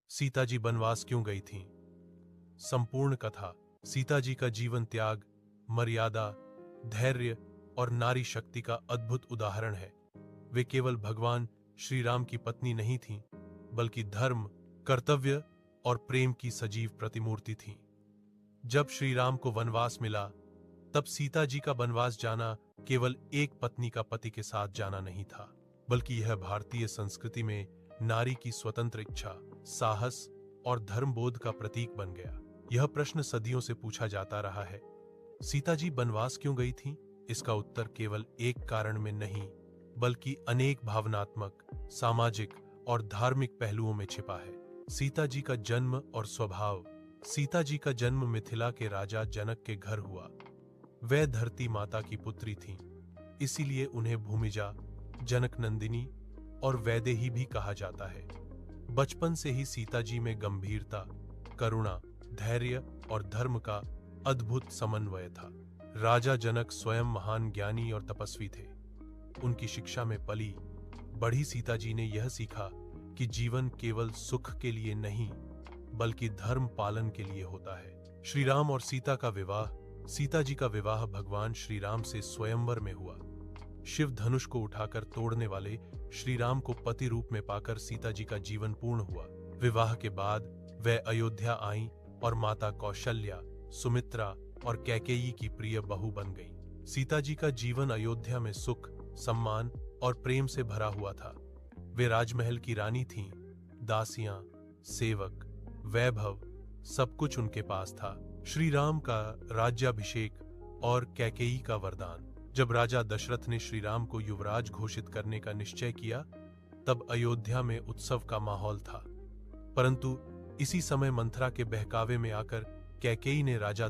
सीता जी बनवास क्यों गई थीं? संपूर्ण कथा सीता जी का जीवन त्याग, मर्यादा, धैर्य और नारी शक्ति का अद्भुत उदाहरण है। वे केवल भगवान श्री राम की पत्नी नहीं थीं, बल्कि धर्म, कर्तव्य और प्रेम की सजीव प्रतिमूर्ति थीं। जब श्री राम को वनवास मिला, तब सीता जी का वनवास जाना केवल एक पत्नी का पति के साथ जाना नहीं था, बल्कि यह भारतीय संस्कृति में नारी की स्वतंत्र इच्छा, साहस और धर्मबोध का प्रतीक बन गया। यह प्रश्न सदियों से पूछा जाता रहा है, सीता जी बनवास क्यों गई थीं? इसका उत्तर केवल एक कारण में नहीं, बल्कि अनेक भावनात्मक, सामाजिक और धार्मिक पहलुओं में छिपा है। सीता जी का जन्म और स्वभाव। सीता जी का जन्म मिथिला के राजा जनक के घर हुआ। वह धरती माता की पुत्री थीं, इसीलिए उन्हें भूमिजा, जनक नंदिनी और वैदेही भी कहा जाता है। बचपन से ही सीता जी में गंभीरता, करुणा, धैर्य और धर्म का अद्भुत समन्वय था। राजा जनक स्वयं महान ज्ञानी और तपस्वी थे। उनकी शिक्षा में पली बढ़ी सीता जी ने यह सीखा कि जीवन केवल सुख के लिए नहीं, बल्कि धर्म पालन के लिए होता है। श्री राम और सीता का विवाह। सीता जी का विवाह भगवान श्री राम से स्वयंवर में हुआ। शिव धनुष को उठाकर तोड़ने वाले श्री राम को पति रूप में पाकर सीता जी का जीवन पूर्ण हुआ। विवाह के बाद वह अयोध्या आईं और माता कौशल्या, सुमित्रा और कैकेयी की प्रिय बहू बन गईं। सीता जी का जीवन अयोध्या में सुख, सम्मान और प्रेम से भरा हुआ था। वे राजमहल की रानी थीं। दासियां, सेवक, वैभव, सब कुछ उनके पास था। श्री राम का राज्याभिषेक और कैकेयी का वरदान। जब राजा दशरथ ने श्री राम को युवराज घोषित करने का निश्चय किया, तब अयोध्या में उत्सव का माहौल था। परंतु इसी समय मंथरा के बहकावे में आकर कैकेयी ने राजा